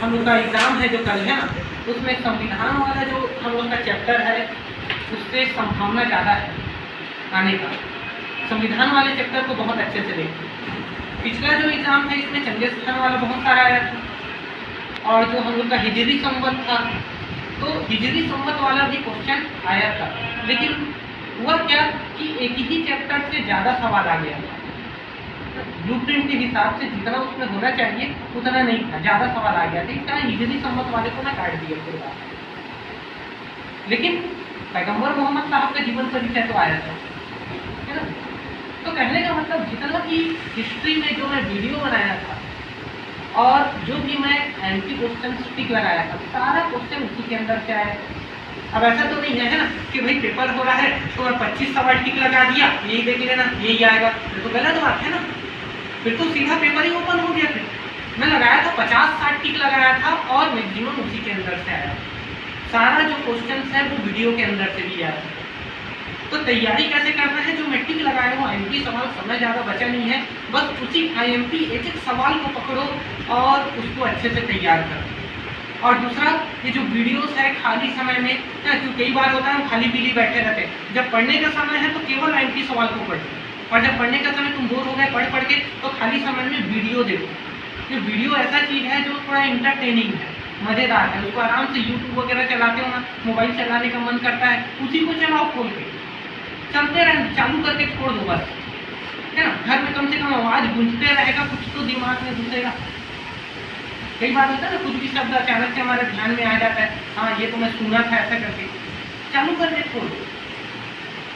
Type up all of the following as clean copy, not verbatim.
हम लोग का एग्ज़ाम है जो कल है ना, उसमें संविधान वाला जो हम लोग का चैप्टर है उससे संभावना ज़्यादा है आने का। संविधान वाले चैप्टर को बहुत अच्छे से देखिए। पिछला जो एग्ज़ाम है इसमें चंगेज़ खान वाला बहुत सारा आया था, और जो हम लोग का हिजरी संवत था तो हिजरी संवत वाला भी क्वेश्चन आया था, लेकिन हुआ क्या कि एक ही चैप्टर से ज़्यादा सवाल आ गया। ब्लूप्रिंट के हिसाब से जितना उसमें होना चाहिए उतना नहीं था, ज़्यादा सवाल आ गया था। इस कारण हिजरी संवत वाले को ना काट दिया पूरी बात। लेकिन पैगंबर मोहम्मद साहब का जीवन परिचय तो आया था, है ना। तो कहने का मतलब जितना भी हिस्ट्री में जो मैं वीडियो बनाया था और जो भी मैं एंटी क्वेश्चन टिक लगाया था, सारा क्वेश्चन उसी के अंदर से आया। अब ऐसा तो नहीं है ना कि भाई पेपर हो रहा है तो मैं 25 सवाल टिक लगा दिया, यही देख लेना यही आएगा, तो गलत बात है ना। फिर तो सीधा पेपर ही ओपन हो गया। फिर मैं लगाया था 50-60 टिक लगाया था और मैक्सिमम उसी के अंदर से आया। सारा जो क्वेश्चन है वो वीडियो के अंदर से भी आया। तो तैयारी कैसे करना है, जो मैं टिक लगाया हूँ आईएमपी सवाल, समय ज़्यादा बचा नहीं है, बस उसी आईएमपी एक एक सवाल को पकड़ो और उसको अच्छे से तैयार करो। और दूसरा, ये जो वीडियोस है खाली समय में ना, क्योंकि कई बार होता है हम खाली पीली बैठे रहते हैं। जब पढ़ने का समय है तो केवल आईएमपी सवाल को पढ़ो, और जब पढ़ने का समय तुम बोर हो गए पढ़ के तो खाली समय में वीडियो देखो। ये वीडियो ऐसा चीज़ है जो थोड़ा इंटरटेनिंग है, मज़ेदार है। उसको आराम से यूट्यूब वगैरह चलाते हो ना, मोबाइल चलाने का मन करता है, उसी को चलाओ खोल के, चलते रहे, चालू करके छोड़ दो बस, है ना। घर में कम से कम आवाज़ गूंजते रहेगा, कुछ तो दिमाग में घुसेगा। कई बार होता है ना, कुछ भी शब्द अचानक से हमारे ध्यान में आ जाता है, हाँ ये तो मैं सुना था, ऐसा करके चालू करके छोड़ दो।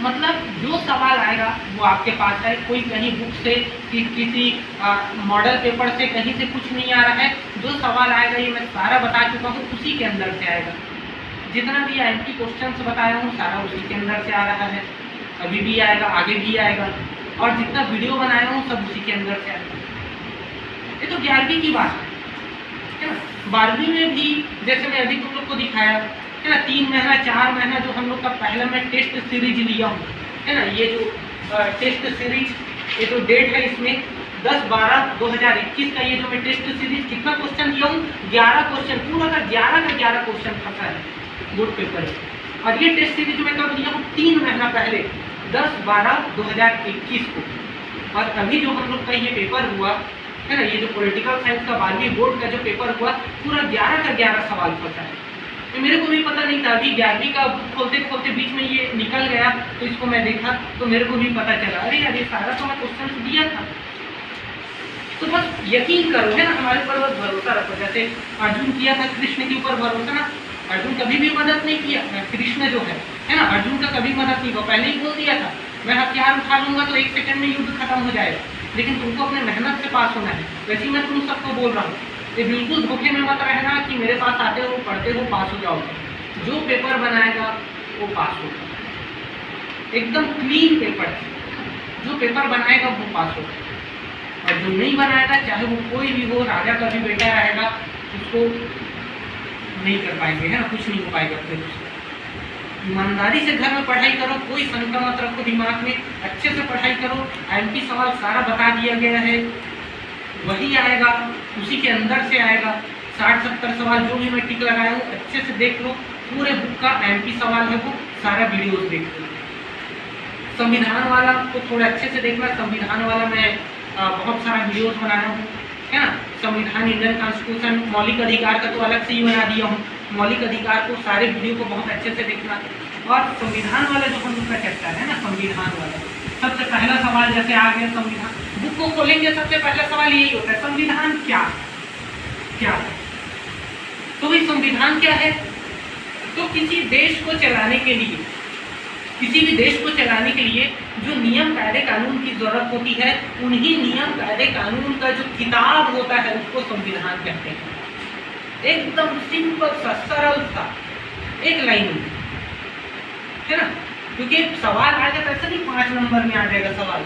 मतलब जो सवाल आएगा वो आपके पास है, कोई कहीं बुक से किसी मॉडल पेपर से कहीं से कुछ नहीं आ रहा है। जो सवाल आएगा ये मैं सारा बता चुका हूँ, उसी के अंदर से आएगा। जितना भी आईएमपी क्वेश्चंस बताया हूँ सारा उसी के अंदर से आ रहा है, अभी भी आएगा, आगे भी आएगा, और जितना वीडियो बनाया हूँ सब उसी के अंदर से आएगा। ये तो 11वीं की बात है ना। 12वीं में भी जैसे मैं अभी तुम लोग को दिखाया है ना, 3 महीना 4 महीना जो हम लोग का पहला मैं टेस्ट सीरीज लिया हूँ, है ना। ये जो टेस्ट सीरीज, ये जो डेट है इसमें 10/12/2021 का ये जो मैं टेस्ट सीरीज कितना क्वेश्चन लिया हूँ, 11 क्वेश्चन, पूरा का 11 क्वेश्चन फंसा है बोर्ड पेपर में। और ये टेस्ट सीरीज मैं कब लिया हूँ, 3 महीना पहले 10/12/2021 को। और अभी जो हम लोग का ये पेपर हुआ है ना, ये जो पॉलिटिकल साइंस का 12वीं बोर्ड का जो पेपर हुआ, पूरा 11 का 11 सवाल फंसा है। तो मेरे को भी पता नहीं था, अभी 11वीं का खोलते खोलते बीच में ये निकल गया, तो इसको मैं देखा तो मेरे को भी पता चला, अरे यार ये सारा तो मैं क्वेश्चन दिया था। तो बस यकीन करो, है ना, हमारे ऊपर बस भरोसा रखो। जैसे अर्जुन किया था कृष्ण के ऊपर भरोसा ना, अर्जुन कभी भी मदद नहीं किया, कृष्ण जो है ना, अर्जुन का कभी मदद नहीं, वो पहले ही बोल दिया था मैं हथियार उठा लूंगा तो 1 सेकंड में युद्ध खत्म हो जाएगा, लेकिन तुमको अपने मेहनत से पास होना है। वैसे ही मैं तुम सबको बोल रहा हूँ, ये बिल्कुल धोखे में मत रहना कि मेरे पास आते हो, पढ़ते हो, पास हो जाओगे। जो पेपर बनाएगा वो पास होगा, एकदम क्लीन पेपर है। जो पेपर बनाएगा वो पास होगा, और जो नहीं बनाएगा, चाहे वो कोई भी हो, राजा का भी बेटा रहेगा, उसको नहीं कर पाएंगे, है ना, कुछ नहीं हो पाएगा। फिर ईमानदारी से घर में पढ़ाई करो, कोई शंका मत रखो दिमाग में, अच्छे से पढ़ाई करो। आईएमपी सवाल सारा बता दिया गया है, वही आएगा, उसी के अंदर से आएगा। 60-70 सवाल जो भी मैं टिक लगाया हूँ अच्छे से देख लो, पूरे बुक का आईएमपी सवाल है वो सारा वीडियोस देख लो। संविधान वाला को थोड़ा अच्छे से देखना, संविधान वाला मैं बहुत सारा वीडियोस बनाया हूँ, है ना। संविधान, इंडियन कॉन्स्टिट्यूशन, मौलिक अधिकार का तो अलग से ही बना दिया हूँ। मौलिक अधिकार को सारे वीडियो को बहुत अच्छे से देखना। और संविधान वाला जो हम लोग का चैप्टर है ना, संविधान वाला, सबसे पहला सवाल जैसे आ गया संविधान, बुक को खोलेंगे सबसे पहला सवाल यही होता है, संविधान क्या है। तो भाई संविधान क्या है, तो किसी देश को चलाने के लिए, किसी भी देश को चलाने के लिए जो नियम कायदे कानून की जरूरत होती है, उन्हीं नियम कायदे कानून का जो किताब होता है उसको संविधान कहते हैं। एकदम सिंपल सा, सरल सा, एक लाइन में, है ना। क्योंकि सवाल आ जाता है ऐसा नहीं 5 नंबर में आ जाएगा सवाल,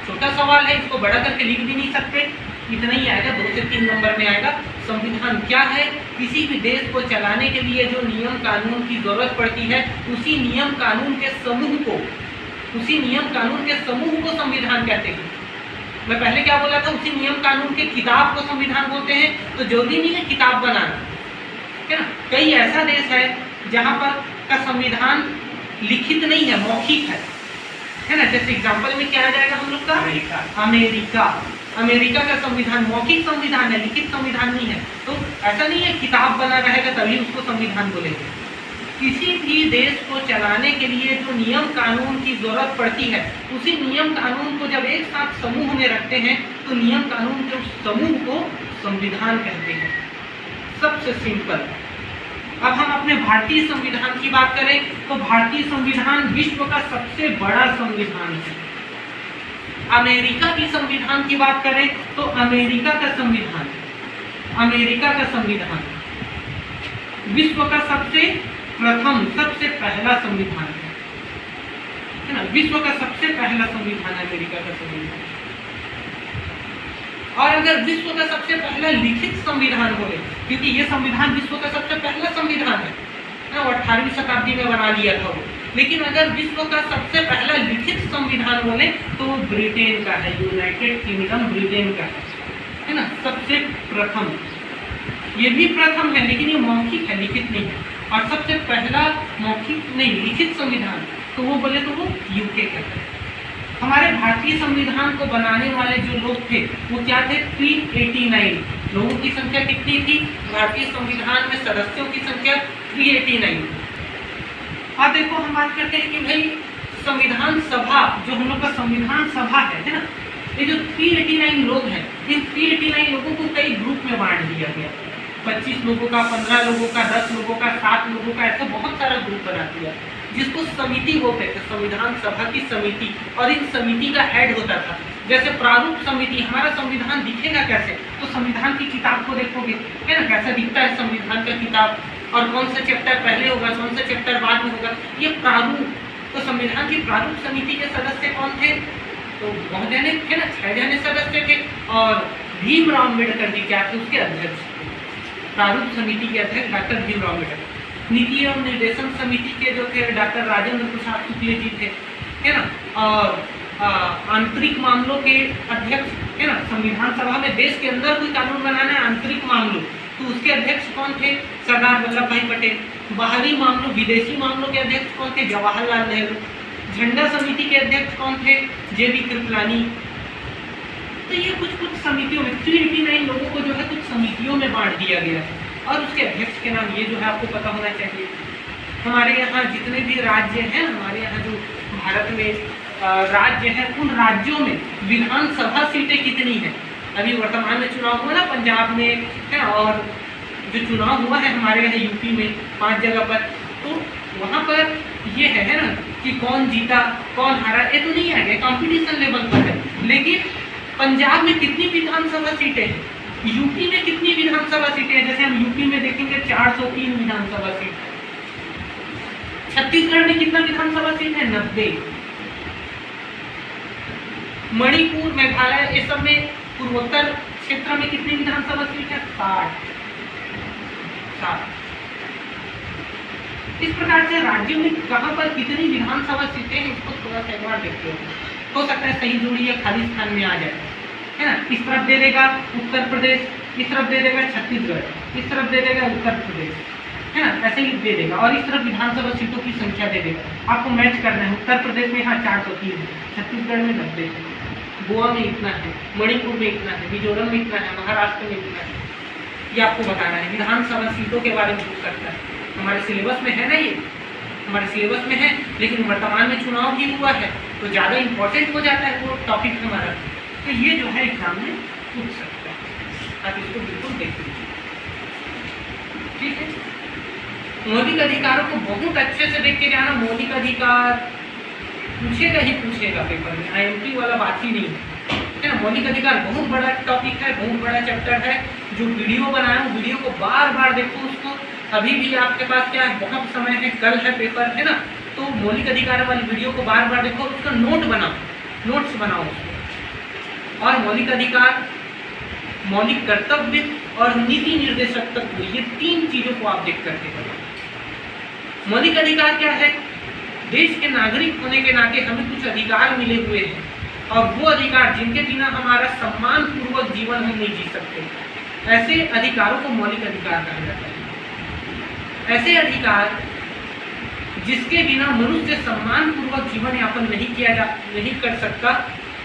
छोटा सवाल है, इसको बड़ा करके लिख भी नहीं सकते, इतना ही आएगा, 2 से 3 नंबर में आएगा। संविधान क्या है, किसी भी देश को चलाने के लिए जो नियम कानून की जरूरत पड़ती है, उसी नियम कानून के समूह को संविधान कहते हैं। मैं पहले क्या बोला था, उसी नियम कानून के किताब को संविधान बोलते हैं। तो जरूरी नहीं है किताब बनाना, है ना। कई ऐसा देश है जहाँ पर का संविधान लिखित नहीं है, मौखिक है ना। जैसे एग्जाम्पल में क्या आ जाएगा हम लोग का, अमेरिका। अमेरिका का संविधान मौखिक संविधान है, लिखित संविधान नहीं है। तो ऐसा नहीं है किताब बना रहेगा तभी उसको संविधान बोलेंगे। किसी भी देश को चलाने के लिए जो नियम कानून की जरूरत पड़ती है, उसी नियम कानून को जब एक साथ समूह में रखते हैं तो नियम कानून के उस समूह को संविधान कहते हैं। सबसे सिंपल। अब हम अपने भारतीय संविधान की बात करें तो भारतीय संविधान विश्व का सबसे बड़ा संविधान है। अमेरिका की संविधान की बात करें तो अमेरिका का संविधान विश्व का सबसे प्रथम, सबसे पहला संविधान है ना। विश्व का सबसे पहला संविधान अमेरिका का संविधान। और अगर विश्व का सबसे पहला लिखित संविधान बोले, क्योंकि ये संविधान विश्व का सबसे पहला संविधान है ना, 18वीं शताब्दी में बना लिया था वो। लेकिन अगर विश्व का सबसे पहला लिखित संविधान बोले तो वो ब्रिटेन का है, यूनाइटेड किंगडम ब्रिटेन का है ना, सबसे प्रथम। ये भी प्रथम है लेकिन ये मौखिक है, लिखित नहीं है। और सबसे पहला मौखिक नहीं लिखित संविधान तो वो बोले तो वो यूके का है। हमारे भारतीय संविधान को बनाने वाले जो लोग थे वो क्या थे, 389 लोगों की संख्या कितनी थी भारतीय संविधान में, सदस्यों की संख्या 389। अब देखो हम बात करते हैं कि भाई संविधान सभा, जो हम लोग का संविधान सभा है ना, ये जो 389 लोग हैं, इन 389 लोगों को कई ग्रुप में बांट दिया गया। 25 लोगों का, 15 लोगों का, 10 लोगों का, 7 लोगों का, ऐसा बहुत सारा ग्रुप बना दिया जिसको समिति बोलते थे, संविधान सभा की समिति। और इन समिति का हेड होता था। जैसे प्रारूप समिति, हमारा संविधान दिखेगा कैसे, तो संविधान की किताब को देखोगे है ना, कैसा दिखता है संविधान का किताब, और कौन सा चैप्टर पहले होगा, कौन सा चैप्टर बाद में होगा, ये प्रारूप। तो संविधान की प्रारूप समिति के सदस्य कौन थे, तो बहुत जने थे ना, 6 जने सदस्य थे। और भीमराव अम्बेडकर जी क्या थे, उसके अध्यक्ष थे। प्रारूप समिति के अध्यक्ष डॉक्टर भीमराव अम्बेडकर। नीति एवं निर्देशन समिति के जो थे डॉक्टर राजेंद्र प्रसाद शुक्ल जी थे, है ना। और आंतरिक मामलों के अध्यक्ष, है ना, संविधान सभा में देश के अंदर कोई कानून बनाना है आंतरिक मामलों, तो उसके अध्यक्ष कौन थे, सरदार वल्लभ भाई पटेल। बाहरी मामलों, विदेशी मामलों के अध्यक्ष कौन थे, जवाहरलाल नेहरू। झंडा समिति के अध्यक्ष कौन थे, जेबी कृपलानी। तो ये कुछ समितियों में 389 लोगों को जो है कुछ समितियों में बांट दिया गया है। और उसके अध्यक्ष के नाम ये जो है आपको पता होना चाहिए। हमारे यहाँ जितने भी राज्य हैं, हमारे यहाँ जो भारत में राज्य हैं, उन राज्यों में विधानसभा सीटें कितनी हैं। अभी वर्तमान में चुनाव हुआ ना पंजाब में, है, और जो चुनाव हुआ है हमारे यहाँ यूपी में 5 जगह पर, तो वहाँ पर ये है ना कि कौन जीता कौन हारा, ये तो नहीं आएगा, कॉम्पिटिशन लेवल पर है। लेकिन पंजाब में कितनी विधानसभा सीटें हैं, यूपी में कितनी विधानसभा सीटें हैं, जैसे हम यूपी में देखेंगे 403 विधानसभा सीट। छत्तीसगढ़ में कितना विधानसभा सीट है, 90। मणिपुर, मेघालय, ये सब में पूर्वोत्तर क्षेत्र में कितनी विधानसभा सीट है, 60। इस प्रकार से राज्यों में कहां पर कितनी विधानसभा सीटें हैं, इसको थोड़ा सा एक बार देखते हो सकता है सही जोड़ी या खाली स्थान में आ जाए, है ना। इस तरफ दे देगा उत्तर प्रदेश, इस तरफ दे देगा छत्तीसगढ़, इस तरफ दे देगा उत्तर प्रदेश, है ना, ऐसे ही दे देगा। और इस तरफ विधानसभा सीटों की संख्या दे देगा। आपको मैच करना है। उत्तर प्रदेश में यहाँ 403 है, छत्तीसगढ़ में 90 है, गोवा में इतना है, मणिपुर में इतना है, मिजोरम में इतना है, महाराष्ट्र में इतना है। ये आपको बताना है। विधानसभा सीटों के बारे में पूछ सकता है। हमारे सिलेबस में है ना, ये हमारे सिलेबस में है, लेकिन वर्तमान में चुनाव भी हुआ है तो ज़्यादा इंपॉर्टेंट हो जाता है वो टॉपिक हमारा। तो ये जो है एग्जाम में पूछ सकता है, आप इसको बिल्कुल देख लीजिए, ठीक है। मौलिक अधिकारों को बहुत अच्छे से देख के जाना। मौलिक अधिकार पूछेगा ही पूछेगा पेपर में, IMP वाला बात ही नहीं है ना। मौलिक अधिकार बहुत बड़ा टॉपिक है, बहुत बड़ा चैप्टर है। जो वीडियो बनाया हूँ, वीडियो को बार बार देखो। उसको अभी भी आपके पास क्या है, बहुत समय है, कल है पेपर, है ना। तो मौलिक अधिकार वाली वीडियो को बार बार देखो, उसका नोट बनाओ, नोट्स बनाओ उसको। और मौलिक अधिकार, मौलिक कर्तव्य और नीति निर्देशक तत्व, ये 3 चीजों को आप देख करके करो। मौलिक अधिकार क्या है, देश के नागरिक होने के नाते हमें कुछ अधिकार मिले हुए हैं, और वो अधिकार जिनके बिना हमारा सम्मान पूर्वक जीवन हम नहीं जी सकते, ऐसे अधिकारों को मौलिक अधिकार कहा जाता है। ऐसे अधिकार जिसके बिना मनुष्य सम्मान पूर्वक जीवन यापन नहीं कर सकता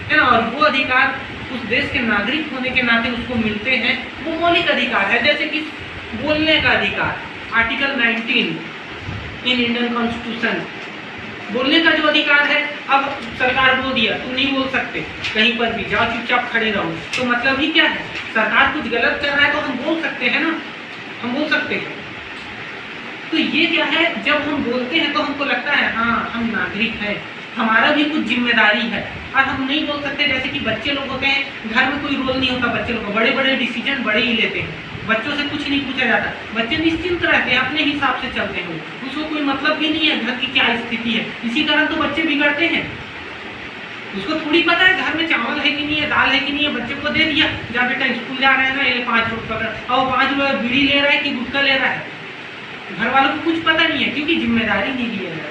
है ना, और वो अधिकार उस देश के नागरिक होने के नाते उसको मिलते हैं, वो मौलिक अधिकार है। जैसे कि बोलने का अधिकार, आर्टिकल 19 इन इंडियन कॉन्स्टिट्यूशन, बोलने का जो अधिकार है। अब सरकार बोल दिया तुम नहीं बोल सकते, कहीं पर भी जाओ, चुपचाप खड़े रहो, तो मतलब ही क्या है, सरकार कुछ गलत कर रहा है तो हम बोल सकते हैं ना, हम बोल सकते हैं। तो ये क्या है, जब हम बोलते हैं तो हमको लगता है हाँ हम नागरिक हैं, हमारा भी कुछ जिम्मेदारी है, और हम नहीं बोल सकते। जैसे कि बच्चे लोग होते हैं, घर में कोई रोल नहीं होता बच्चे लोग का, बड़े बड़े डिसीजन बड़े ही लेते हैं, बच्चों से कुछ नहीं पूछा जाता, बच्चे निश्चिंत रहते हैं, अपने हिसाब से चलते हैं, उसको कोई मतलब भी नहीं है घर की क्या स्थिति है। इसी कारण तो बच्चे बिगड़ते हैं, उसको थोड़ी पता है घर में चावल है कि नहीं है, दाल है कि नहीं है, बच्चे को दे दिया, जा बेटा स्कूल जा रहा है ना, ये 5 रुपये पकड़, और 5 रुपये बीड़ी ले रहा है कि गुटखा ले रहा है, घर वालों को कुछ पता नहीं है, क्योंकि जिम्मेदारी नहीं दी है।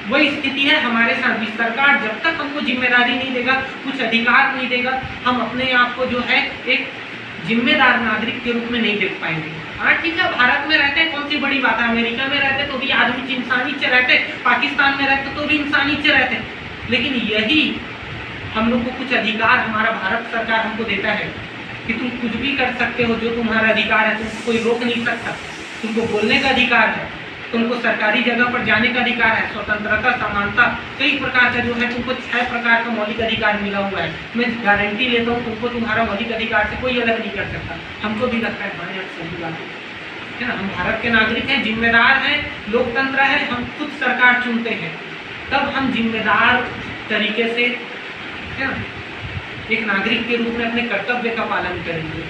वही स्थिति है हमारे साथ भी। सरकार जब तक हमको जिम्मेदारी नहीं देगा, कुछ अधिकार नहीं देगा, हम अपने आप को जो है एक जिम्मेदार नागरिक के रूप में नहीं देख पाएंगे। हाँ ठीक है, भारत में रहते हैं, कौन सी बड़ी बात है, अमेरिका में रहते तो भी आदमी इंसानी से रहते, पाकिस्तान में रहते तो भी इंसानी से रहते, लेकिन यही हम लोग को कुछ अधिकार हमारा भारत सरकार हमको देता है कि तुम कुछ भी कर सकते हो, जो तुम्हारा अधिकार है, तुमको कोई रोक नहीं सकता, तुमको बोलने का अधिकार है, तुमको सरकारी जगह पर जाने का अधिकार है, स्वतंत्रता, समानता, कई प्रकार का जो है तुमको 6 प्रकार का मौलिक अधिकार मिला हुआ है। मैं गारंटी लेता हूँ तुमको तुम्हारा मौलिक अधिकार से कोई अलग नहीं कर सकता। हमको भी लगता है भाई सही बात है ना, हम भारत के नागरिक हैं, जिम्मेदार हैं, लोकतंत्र है, हम खुद सरकार चुनते हैं, तब हम जिम्मेदार तरीके से है ना एक नागरिक के रूप में अपने कर्तव्य का पालन करेंगे।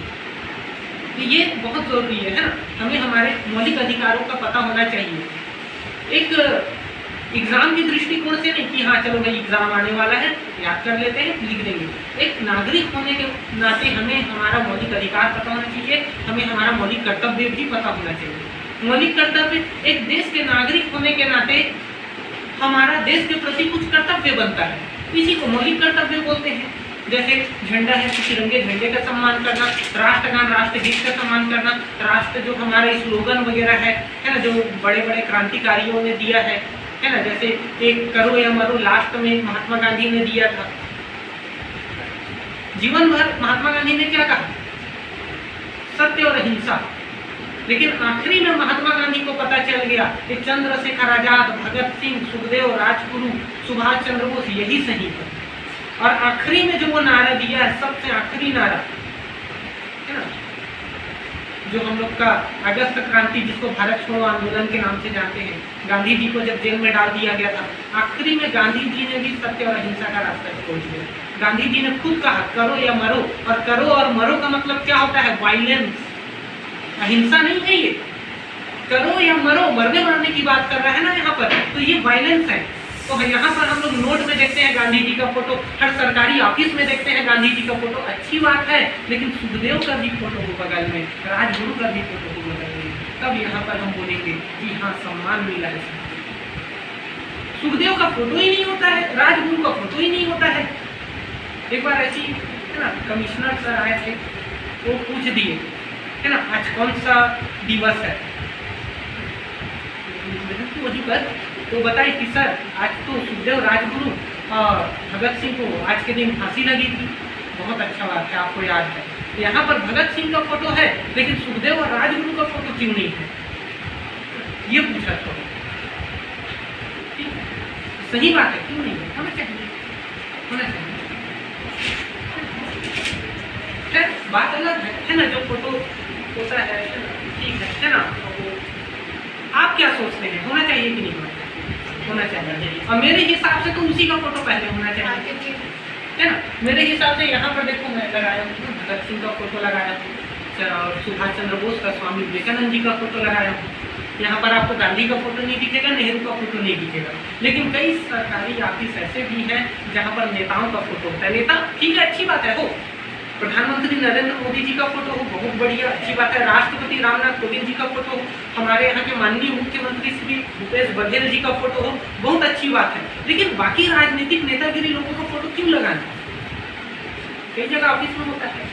तो ये बहुत जरूरी है ना, हमें हमारे मौलिक अधिकारों का पता होना चाहिए। एक एग्जाम की दृष्टिकोण से नहीं कि हाँ चलो भाई एग्जाम आने वाला है, याद कर लेते हैं, लिख देंगे। एक नागरिक होने के नाते हमें हमारा मौलिक अधिकार पता होना चाहिए, हमें हमारा मौलिक कर्तव्य भी पता होना चाहिए। मौलिक कर्तव्य, एक देश के नागरिक होने के नाते हमारा देश के प्रति कुछ कर्तव्य बनता है, इसी को मौलिक कर्तव्य बोलते हैं। जैसे झंडा है तो तिरंगे झंडे का सम्मान करना, राष्ट्रगान राष्ट्रगीत का सम्मान करना, राष्ट्र जो हमारे स्लोगन वगैरह है ना, जो बड़े बड़े क्रांतिकारियों ने दिया है ना, जैसे एक करो या मरो लास्ट में महात्मा गांधी ने दिया था। जीवन भर महात्मा गांधी ने क्या कहा, सत्य और अहिंसा, लेकिन आखिरी में महात्मा गांधी को पता चल गया कि चंद्रशेखर आजाद, भगत सिंह, सुखदेव, राजगुरु, सुभाष चंद्र बोस यही सही है। और आखिरी में जो वो नारा दिया है, सबसे आखिरी नारा है ना, जो हम लोग का अगस्त क्रांति, जिसको भारत छोड़ो आंदोलन के नाम से जानते हैं, गांधी जी को जब जेल में डाल दिया गया था, आखिरी में गांधी जी ने भी सत्य और अहिंसा का रास्ता छोड़ दिया। गांधी जी ने खुद कहा करो या मरो, और करो और मरो का मतलब क्या होता है, वायलेंस, अहिंसा नहीं है ये। करो या मरो, मरने मरने की बात कर रहा है ना यहाँ पर, तो ये वायलेंस है। तो यहाँ पर हम लोग नोट में देखते हैं गांधी जी का फोटो, हर सरकारी ऑफिस में देखते हैं गांधी जी का फोटो, अच्छी बात है, लेकिन सुखदेव का भी फोटो हो बगल में, राजगुरु का भी फोटो हो बगल में, तब यहाँ पर हम बोलेंगे कि हाँ सम्मान मिला है। सुखदेव का फोटो ही नहीं होता है, राजगुरु का फोटो ही नहीं होता है। एक बार ऐसी है ना, कमिश्नर सर आए थे, वो पूछ दिए है ना आज कौन सा दिवस है, वही पर तो बताए कि सर आज तो सुखदेव, राजगुरु और भगत सिंह को आज के दिन फांसी लगी थी। बहुत अच्छा बात है, आपको याद है। यहाँ पर भगत सिंह का फोटो है, लेकिन सुखदेव और राजगुरु का फोटो क्यों नहीं है, ये पूछा तो सही बात है, क्यों नहीं है, होना चाहिए, होना चाहिए। बात अलग है ना, जो फोटो होता है ठीक है ना, आप क्या सोचते हैं, होना चाहिए कि नहीं होना चाहिए? होना चाहिए। और मेरे हिसाब से तो उसी का फोटो पहले होना चाहिए है ना। मेरे हिसाब से यहाँ पर देखो मैं लगाया हूँ भगत सिंह का फोटो लगाया हूँ, और सुभाष चंद्र बोस का, स्वामी विवेकानंद जी का फोटो लगाया हूँ। यहाँ पर आपको गांधी का फोटो नहीं दिखेगा, नेहरू का फोटो नहीं दिखेगा, लेकिन कई सरकारी ऑफिस ऐसे भी हैं जहाँ पर नेताओं का फोटो होता है। नेता ठीक है, अच्छी बात है हो, प्रधानमंत्री नरेंद्र मोदी जी का फोटो हो, बहुत बढ़िया, अच्छी बात है। राष्ट्रपति रामनाथ कोविंद जी का फोटो हो, हमारे यहाँ के माननीय मुख्यमंत्री श्री भूपेश बघेल जी का फोटो हो, बहुत अच्छी बात है। लेकिन बाकी राजनीतिक नेतागिरी लोगों का फोटो क्यों लगाना? कई जगह ऑफिस में होता है,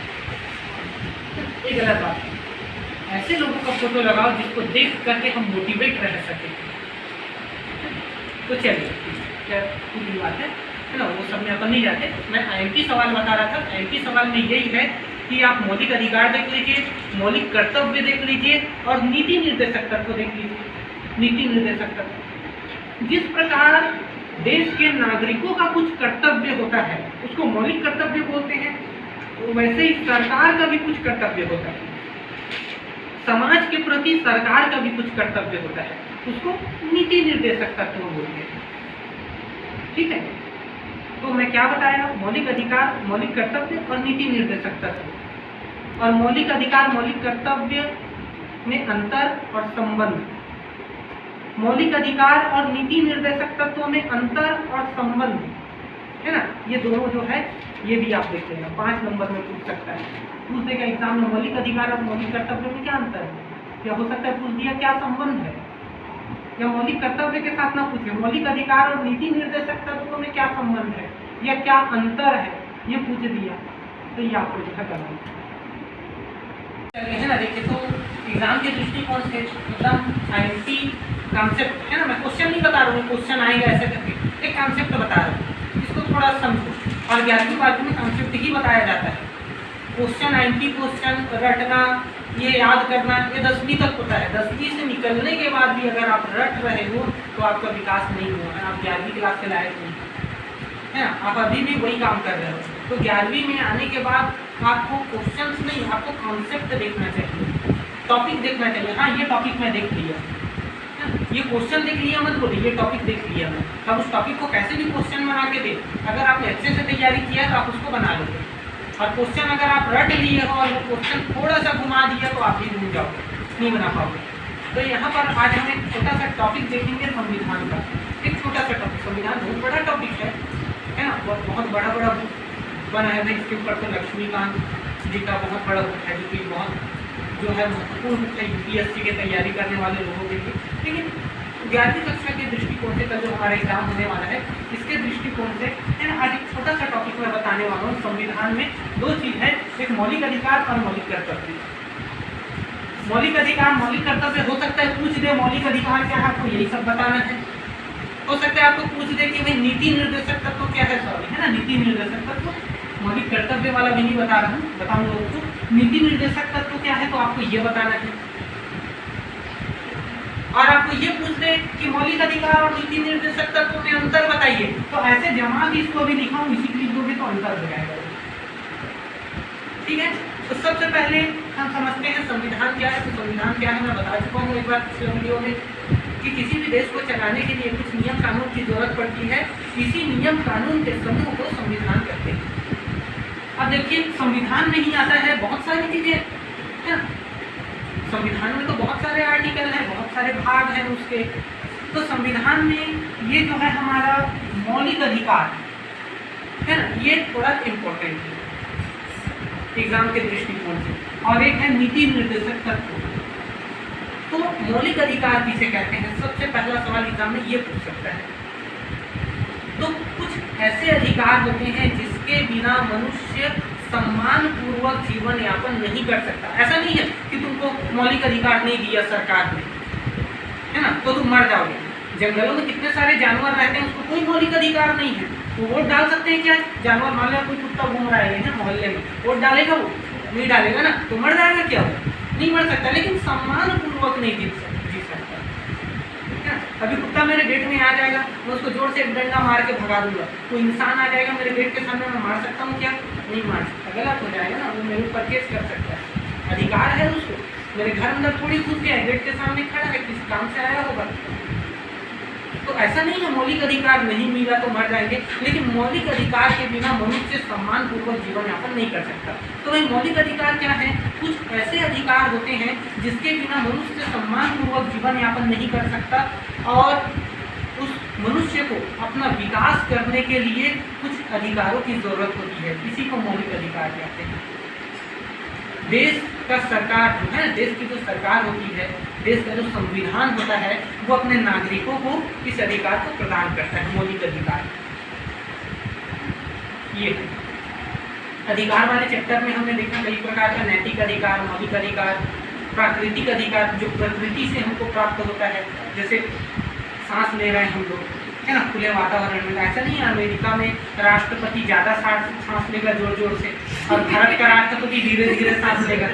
ये गलत बात है। ऐसे लोगों का फोटो लगाओ जिसको देख करके हम मोटिवेट रह सके। तो चलिए, क्या पूरी बात है ना, वो सब में अपन नहीं जाते। मैं आईएमपी सवाल बता रहा था। आईएमपी सवाल में यही है कि आप मौलिक अधिकार देख लीजिए, मौलिक कर्तव्य देख लीजिए और नीति निर्देशक तत्व देख लीजिए। नीति निर्देशक तत्व, जिस प्रकार देश के नागरिकों का कुछ कर्तव्य होता है उसको मौलिक कर्तव्य बोलते हैं, वैसे ही सरकार का भी कुछ कर्तव्य होता है। समाज के प्रति सरकार का भी कुछ कर्तव्य होता है, उसको नीति निर्देशक तत्व बोलते हैं। ठीक है, तो मैं क्या बताया? मौलिक अधिकार, मौलिक कर्तव्य और नीति निर्देशक तत्व। और मौलिक अधिकार, मौलिक कर्तव्य में अंतर और संबंध, मौलिक अधिकार और नीति निर्देशक तत्वों में अंतर और संबंध है ना, ये दोनों जो है ये भी आप देख लेना, 5 नंबर में पूछ सकता है। पूछ देगा एग्जाम में मौलिक अधिकार और मौलिक कर्तव्य में क्या अंतर है, क्या हो सकता है पूछ दिया क्या संबंध है, या मौलिक कर्तव्य के साथ ना पूछे मौलिक अधिकार और नीति निर्देशक तत्वों में क्या संबंध है या क्या अंतर है, ये पूछ दिया तो ये आपको जो है करना है ना। देखिए, तो एग्जाम के दृष्टिकोण से एकदम आईएमपी कॉन्सेप्ट है ना, मैं क्वेश्चन नहीं बता रहा हूँ, क्वेश्चन आएगा ऐसे करके, एक कॉन्सेप्ट बता रहा हूँ, इसको थोड़ा समझो। और 11वीं बार में कॉन्सेप्ट ही बताया जाता है। क्वेश्चन, आईएमपी क्वेश्चन रटना, ये याद करना, ये 10वीं तक होता है। 10वीं से निकलने के बाद भी अगर आप रट रहे हो तो आपका विकास नहीं हुआ है, आप 11वीं क्लास के लायक नहीं है ना, आप अभी भी वही काम कर रहे हो। तो 11वीं में आने के बाद आपको क्वेश्चंस नहीं, आपको कॉन्सेप्ट देखना चाहिए, टॉपिक देखना चाहिए। हाँ, ये टॉपिक मैं देख लिया, ये क्वेश्चन देख लिया मत बोलिए, ये टॉपिक देख लिया मैं। अब उस टॉपिक को कैसे भी क्वेश्चन बना के दे, अगर आपने अच्छे से तैयारी किया तो आप उसको बना लोगे। और क्वेश्चन अगर आप रट लिए हो और वो क्वेश्चन थोड़ा सा घुमा दिया तो आप भी भूल जाओगे, नहीं बना पाओगे। तो यहाँ पर आज हम एक छोटा सा टॉपिक देखेंगे संविधान का, एक छोटा सा टॉपिक। संविधान बहुत बड़ा टॉपिक है ना, बहुत बड़ा बड़ा बुक बना है भाई इसके ऊपर। तो लक्ष्मीकांत जी का बहुत बड़ा बुक है, जो कि बहुत जो है महत्वपूर्ण बुक है यूपीएससी के तैयारी करने वाले लोगों के लिए। लेकिन 11वीं कक्षा के दृष्टिकोण से कल जो हमारा एग्जाम होने वाला है, इसके दृष्टिकोण से है ना, आज एक छोटा सा टॉपिक मैं बताने वाला हूँ। संविधान में 2 चीज़ है, एक मौलिक अधिकार और मौलिक कर्तव्य। मौलिक अधिकार, मौलिक कर्तव्य हो सकता है पूछ दे मौलिक अधिकार क्या है, आपको यही सब बताना है। हो सकता है आपको पूछ दे कि भाई नीति निर्देशक तत्व क्या है, सॉरी है ना, नीति निर्देशक तत्व। मौलिक कर्तव्य वाला भी नहीं बता रहा हूँ, बताऊंगा उसको। नीति निर्देशक तत्व क्या है तो आपको ये बताना है। और आपको ये पूछ दे कि मौलिक अधिकार और नीति निर्देशक तत्व में अंतर बताइए, तो ऐसे जमा भी इसको भी लिखा हूँ, इसी लिख दोगे तो अंतर हो जाएगा। ठीक है, तो सबसे पहले हम समझते हैं संविधान क्या है। तो संविधान क्या है मैं बता चुका हूँ एक बार पिछले वीडियो में, कि किसी भी देश को चलाने के लिए कुछ नियम कानून की जरूरत पड़ती है, इसी नियम कानून के समूह को संविधान कहते हैं। अब देखिए, संविधान में ही आता है बहुत सारी चीजें है, संविधान में तो बहुत सारे आर्टिकल हैं, बहुत सारे भाग हैं उसके। तो संविधान में ये जो है हमारा मौलिक अधिकार है ना, ये थोड़ा इम्पोर्टेंट है एग्जाम के दृष्टिकोण से। और एक है नीति निर्देशक तत्व। तो मौलिक अधिकार किसे कहते हैं, सबसे पहला सवाल एग्जाम में ये पूछ सकता है। तो कुछ ऐसे अधिकार होते हैं जिसके बिना मनुष्य सम्मान पूर्वक जीवन यापन नहीं कर सकता। ऐसा नहीं है कि तुमको मौलिक अधिकार नहीं दिया सरकार ने, है ना, तो तुम मर जाओगे। जंगलों में कितने सारे जानवर रहते हैं, उसको कोई मौलिक अधिकार नहीं है, वो वोट डाल सकते हैं क्या? जानवर मान लो कोई कुत्ता घूम रहा है मोहल्ले में, वोट डालेगा वो? नहीं डालेगा ना, तो मर जाएगा क्या? वो नहीं मर सकता, लेकिन सम्मान पूर्वक नहीं जी सकता। अभी कुत्ता मेरे गेट में आ जाएगा, मैं उसको जोर से एक डंडा मार के भगा दूंगा। कोई इंसान आ जाएगा मेरे गेट के सामने, मैं मार सकता हूँ क्या? नहीं मार सकता, गलत हो जाएगा ना, वो मेरे ऊपर केस कर सकता है। अधिकार है उसको, मेरे घर अंदर थोड़ी घुस गया, गेट के सामने खड़ा है, किसी काम से आया होगा। तो ऐसा नहीं है मौलिक अधिकार नहीं मिला तो मर जाएंगे, लेकिन मौलिक अधिकार के बिना मनुष्य सम्मान पूर्वक जीवन यापन नहीं कर सकता। तो भाई मौलिक अधिकार क्या है? कुछ ऐसे अधिकार होते हैं जिसके बिना मनुष्य सम्मान पूर्वक जीवन यापन नहीं कर सकता। और उस मनुष्य को अपना विकास करने के लिए कुछ अधिकारों की जरूरत होती है। इसी को मौलिक अधिकार कहते हैं। देश का सरकार जो है, देश की जो सरकार होती है, देश का जो संविधान होता है, वो अपने नागरिकों को इस अधिकार को प्रदान करता है, मौलिक अधिकार। ये अधिकार वाले चैप्टर में हमने देखा कई प्रकार का नैतिक अधिकार, मौलिक अधिकार, प्राकृतिक अधिकार जो प्रकृति से हमको प्राप्त होता है, जैसे सांस ले रहे हैं हम लोग, है ना, खुले वातावरण में। ऐसा नहीं है अमेरिका में राष्ट्रपति ज़्यादा सांस लेगा जोर जोर से, और भारत का राष्ट्रपति धीरे धीरे सांस लेगा।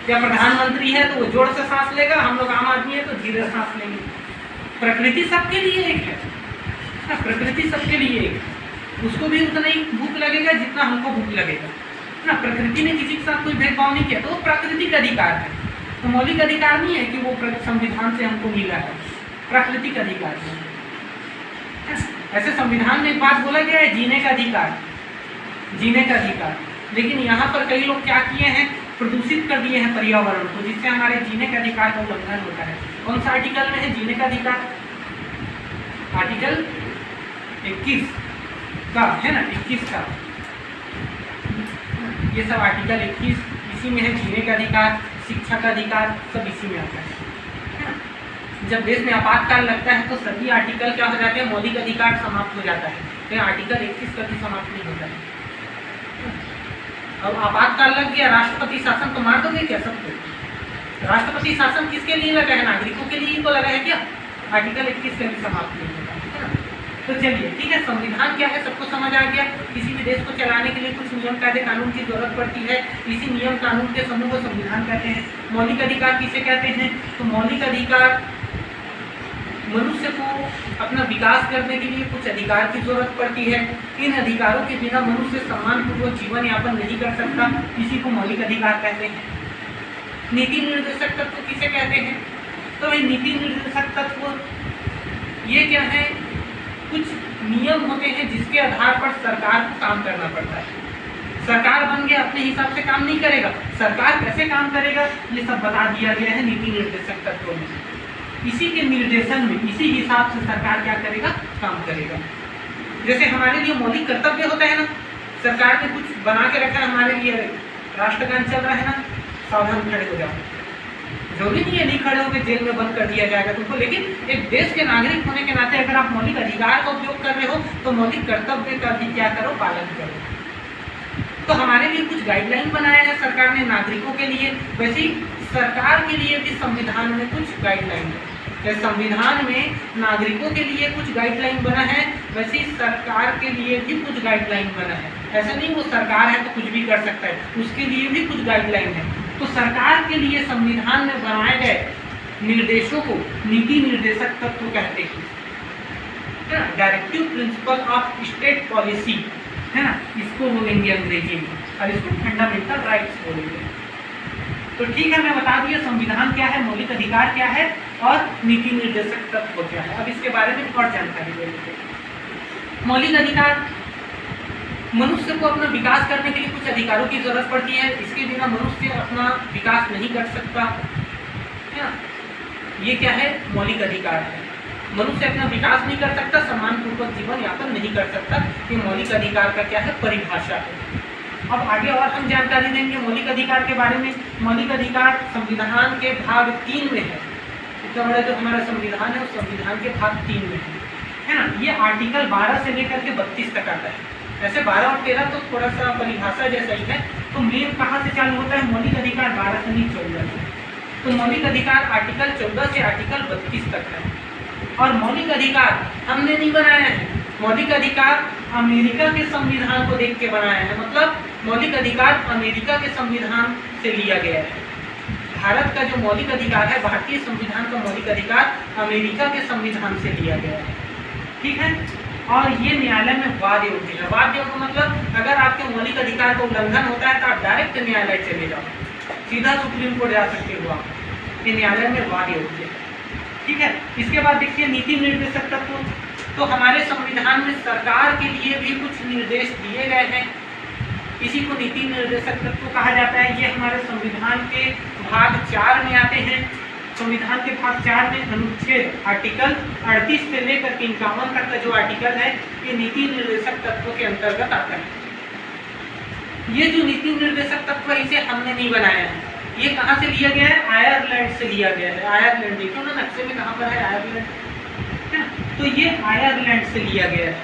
या प्रधानमंत्री है तो वो जोर से सांस लेगा, हम लोग आम आदमी है तो धीरे सांस लेंगे। प्रकृति सबके लिए एक है, प्रकृति सबके लिए एक है। उसको भी उतना ही भूख लगेगा जितना हमको भूख लगेगा ना। प्रकृति ने किसी के साथ कोई भेदभाव नहीं किया, तो वो प्राकृतिक अधिकार है। तो मौलिक अधिकार नहीं है कि वो संविधान से हमको मिला है, प्राकृतिक अधिकार है। ऐसे संविधान में एक बात बोला गया है, जीने का अधिकार, जीने का अधिकार। लेकिन यहाँ पर कई लोग क्या किए हैं, प्रदूषित कर दिए हैं पर्यावरण को, जिससे हमारे जीने के अधिकार का उल्लंघन होता है। कौन सा आर्टिकल में है जीने का अधिकार? आर्टिकल 21 का है ना, 21 का। ये सब आर्टिकल 21 इसी में है। जीने का अधिकार, शिक्षा का अधिकार, सब इसी में आता है ना। जब देश में आपातकाल लगता है तो सभी आर्टिकल क्या हो जाते हैं, मौलिक अधिकार समाप्त हो जाता है। तो आर्टिकल 21 कभी समाप्त नहीं होता है। अब आपातकाल लग गया, राष्ट्रपति शासन तो मार दोगे क्या सबको? राष्ट्रपति शासन किसके लिए लगा है? नागरिकों के लिए ही तो लगा है क्या? आर्टिकल 21 कभी समाप्त नहीं होता है ना। तो चलिए ठीक है, संविधान क्या है सबको समझ आ गया। किसी भी देश को चलाने के लिए कुछ नियम कायदे कानून की जरूरत पड़ती है, इसी नियम कानून के समूह को संविधान कहते हैं। मौलिक अधिकार किसे कहते हैं? तो मौलिक अधिकार मनुष्य को अपना विकास करने के लिए कुछ अधिकार की जरूरत पड़ती है। इन अधिकारों के बिना मनुष्य सम्मानपूर्वक जीवन यापन नहीं कर सकता, इसी को मौलिक अधिकार कहते हैं। नीति निर्देशक तत्व किसे कहते हैं? तो ये नीति निर्देशक तत्व ये क्या है, कुछ नियम होते हैं जिसके आधार पर सरकार को काम करना पड़ता है। सरकार बन गया अपने हिसाब से काम नहीं करेगा, सरकार कैसे काम करेगा ये सब बता दिया गया है नीति निर्देशक तत्वों में। इसी के निर्देशन में, इसी हिसाब से सरकार क्या करेगा, काम करेगा। जैसे हमारे लिए मौलिक कर्तव्य होता है ना, सरकार ने कुछ बना के रखा है हमारे लिए, राष्ट्रगान चल रहा है ना, सावधान खड़े हो जाओ। जरूरी नहीं है नहीं खड़े होकर जेल में बंद कर दिया जाएगा तुमको, लेकिन एक देश के नागरिक होने के नाते अगर आप मौलिक अधिकार का उपयोग कर रहे हो तो मौलिक कर्तव्य का भी क्या करो, पालन करो। तो हमारे लिए कुछ गाइडलाइन बनाया है सरकार ने नागरिकों के लिए, वैसे ही सरकार के लिए भी संविधान में कुछ गाइडलाइन है। जैसे संविधान में नागरिकों के लिए कुछ गाइडलाइन बना है, वैसे ही सरकार के लिए भी कुछ गाइडलाइन बना है। ऐसा नहीं वो सरकार है तो कुछ भी कर सकता है, उसके लिए भी कुछ गाइडलाइन है। तो सरकार के लिए संविधान में बनाए गए निर्देशों को नीति निर्देशक तत्व कहते हैं, है ना। Directive principle of state policy, है ना, इसको बोलेंगे अंग्रेजी में, और इसको फंडामेंटल राइट्स बोलेंगे। तो ठीक है, मैं बता दिया संविधान क्या है, मौलिक अधिकार क्या है और नीति निर्देशक तत्व क्या है। अब इसके बारे में और जानकारी ले लेते हैं। मौलिक अधिकार, मनुष्य को अपना विकास करने के लिए कुछ अधिकारों की जरूरत पड़ती है, इसके बिना मनुष्य अपना विकास नहीं कर सकता, है ना। ये क्या है, मौलिक अधिकार है। मनुष्य अपना विकास नहीं कर सकता, सम्मानपूर्वक जीवन यापन नहीं कर सकता। ये मौलिक अधिकार का क्या है, परिभाषा है। अब आगे और हम जानकारी देंगे मौलिक अधिकार के बारे में। मौलिक अधिकार संविधान के भाग 3 में है। इतना बड़ा जो हमारा संविधान है उस संविधान के भाग 3 में है ना। ये आर्टिकल 12 से लेकर के 32 तक आता है। ऐसे 12 और 13 तो थोड़ा सा परिभाषा जैसा ही है। तो मेन कहाँ से चालू होता है, मौलिक अधिकार 12 से नहीं 14 से। तो मौलिक अधिकार आर्टिकल 14 से आर्टिकल 32 तक है। और मौलिक अधिकार हमने नहीं बनाया है, मौलिक अधिकार अमेरिका के संविधान को देख के बनाया है। मतलब मौलिक अधिकार अमेरिका के संविधान से लिया गया है। भारत का जो मौलिक अधिकार है, भारतीय संविधान का मौलिक अधिकार अमेरिका के संविधान से लिया गया है। ठीक है, और ये न्यायालय में वाद योग्य है। वाद योग्य मतलब अगर आपके मौलिक अधिकार का उल्लंघन होता है तो आप डायरेक्ट न्यायालय चले जाओ, सीधा सुप्रीम कोर्ट जा सकते हो आप। ये न्यायालय में वाद योग्य है। ठीक है, इसके बाद देखिए नीति निर्देशक तत्व। तो हमारे संविधान में सरकार के लिए भी कुछ निर्देश दिए गए हैं, इसी को नीति निर्देशक तत्व कहा जाता है। ये हमारे संविधान के भाग 4 में आते हैं। संविधान के भाग 4 में अनुच्छेद आर्टिकल 38 से लेकर के 51 तक का जो आर्टिकल है ये नीति निर्देशक तत्व के अंतर्गत आता है। ये जो नीति निर्देशक तत्व इसे हमने नहीं बनाया है, ये कहाँ से लिया गया है? आयरलैंड से लिया गया है। आयरलैंड देखो ना नक्शे में कहाँ पर है आयरलैंड, है ना? तो ये आयरलैंड से लिया गया है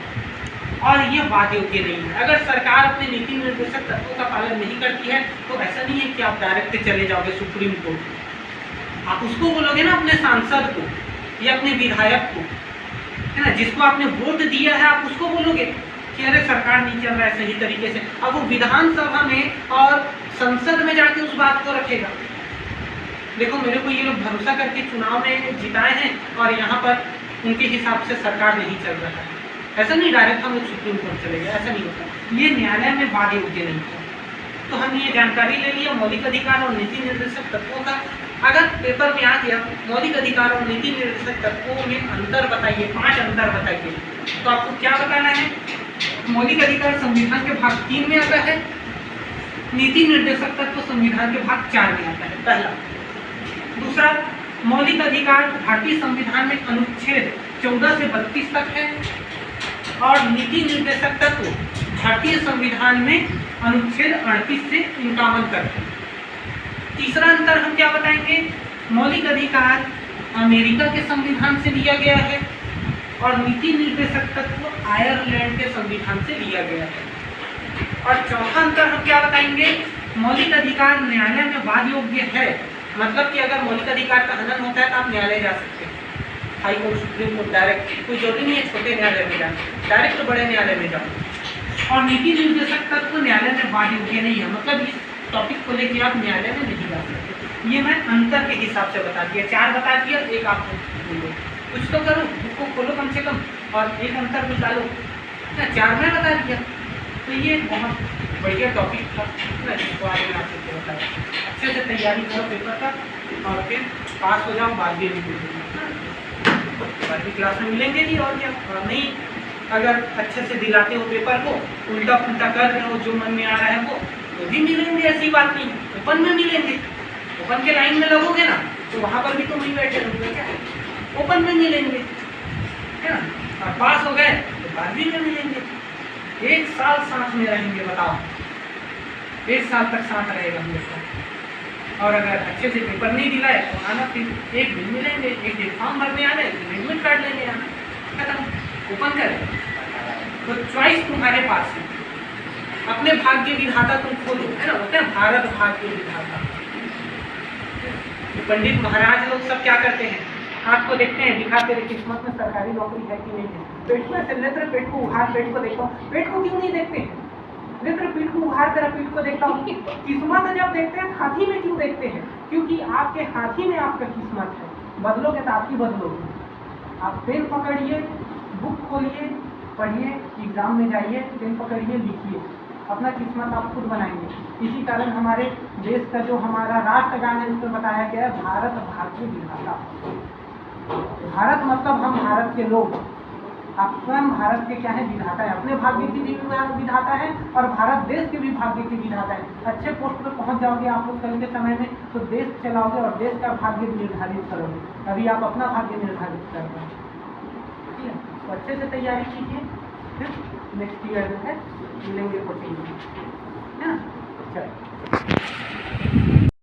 और ये वाद योग्य नहीं है। अगर सरकार अपने नीति निर्देशक तत्वों का पालन नहीं करती है तो ऐसा नहीं है कि आप डायरेक्ट चले जाओगे सुप्रीम कोर्ट। आप उसको बोलोगे ना, अपने सांसद को या अपने विधायक को, है ना, जिसको आपने वोट दिया है, आप उसको बोलोगे कि अरे सरकार नहीं चल रहा है सही तरीके से। अब वो विधानसभा में और संसद में जाके उस बात को रखेगा। देखो मेरे को ये लोग भरोसा करके चुनाव में जिताए हैं और यहाँ पर उनके हिसाब से सरकार नहीं चल रहा है। ऐसा नहीं डायरेक्ट हम लोग सुप्रीम कोर्ट चले गए, ऐसा नहीं होता। ये न्यायालय में वाद योग्य नहीं है। तो हमने ये जानकारी ले लिया मौलिक अधिकार और नीति निर्देशक तत्वों का। अगर पेपर में आ गया मौलिक अधिकार और नीति निर्देशक तत्वों में अंतर बताइए, 5 अंतर बताइए, तो आपको क्या बताना है? मौलिक अधिकार संविधान के भाग 3 में आता है, नीति निर्देशक तत्व संविधान के भाग 4 में आता है, पहला। दूसरा, मौलिक अधिकार भारतीय संविधान में अनुच्छेद 14 से 32 तक है और नीति निर्देशक तत्व भारतीय संविधान में अनुच्छेद 38 से 51 तक है। तीसरा अंतर हम क्या बताएंगे? मौलिक अधिकार अमेरिका के संविधान से लिया गया है और नीति निर्देशक तत्व आयरलैंड के संविधान से लिया गया है। और चौथा अंतर हम क्या बताएंगे? मौलिक अधिकार न्यायालय में वाद योग्य है, मतलब कि अगर मौलिक अधिकार का हनन होता है तो आप न्यायालय जा सकते हैं, high court, supreme court, direct. कोई जरूरी नहीं है छोटे न्यायालय में जाना, डायरेक्ट बड़े न्यायालय में जाओ। और नीति निर्देशक तत्व न्यायालय में वाद योग्य नहीं है, मतलब इस टॉपिक को लेकर आप न्यायालय में नहीं जा सकते। ये मैं अंतर के हिसाब से बता दिया, 4 बता दिया, एक आप बोलो, कुछ तो करो, बुक को खोलो कम से कम और एक अंतर निकालो ना। 4 में बता दिया, तो ये बहुत बढ़िया टॉपिक था ना, जिसको आज मैं आपको बताया। अच्छे से तैयारी करो पेपर का और फिर पास हो जाओ, बाद में बाकी क्लास में मिलेंगे जी। और क्या, और नहीं अगर अच्छे से दिलाते हो पेपर को, उल्टा पुल्टा कर रहे हो, जो मन में आ रहा है वो भी मिलेंगे, ऐसी बात नहीं। ओपन में मिलेंगे, ओपन के लाइन में लगोगे ना तो वहाँ पर भी तो वही बैठे रहोगे, क्या ओपन में मिलेंगे, है ना। और पास हो गए तो 12वीं में मिलेंगे। 1 साल साथ में रहेंगे, बताओ, 1 साल तक साथ रहेगा हम लोग का। और अगर अच्छे से पेपर नहीं दिलाए तो आना, फिर एक दिन मिलेंगे, एक दिन फॉर्म भरने आना, एडमिट कार्ड लेने आना, खत्म। ओपन करें तो चॉइस तुम्हारे पास है, अपने भाग्य विधाता तुम खोलो, है ना, होते हैं भारत भाग्य विधाता। पंडित महाराज लोग सब क्या करते हैं? हाथ को देखते हैं, दिखा तेरे किस्मत में सरकारी नौकरी है कि नहीं है। पेट में से नेत्र, पेट को उघाड़, पेट को देखो। पेट को क्यों नहीं देखते हैं? नेत्र पीठ को उघाड़, तेरा पीठ को देखता हूँ। किस्मत जब देखते हैं हाथी में क्यों देखते हैं? क्योंकि आपके हाथी में आपका किस्मत है। बदलोगे तो आप ही बदलोगे। आप पेन पकड़िए, बुक खोलिए, पढ़िए, एग्जाम में जाइए, पेन पकड़िए, लिखिए, अपना किस्मत आप खुद बनाएंगे। इसी कारण हमारे देश का जो हमारा राष्ट्रगान है उसमें बताया गया है भारत भाग्य विधाता। भारत मतलब हम भारत के लोग, आप स्वयं भारत के क्या है? विधाता है। अपने भाग्य की भी विधाता है और भारत देश के भी भाग्य की विधाता है। अच्छे पोस्ट पर पहुंच जाओगे आप लोग कल के समय में तो देश चलाओगे और देश का भाग्य निर्धारित करोगे। अभी आप अपना भाग्य निर्धारित कर रहे हैं, ठीक है। तो अच्छे से तैयारी कीजिए, फिर नेक्स्ट ईयर जो है मिलेंगे कोचिंग में, है ना। चलो।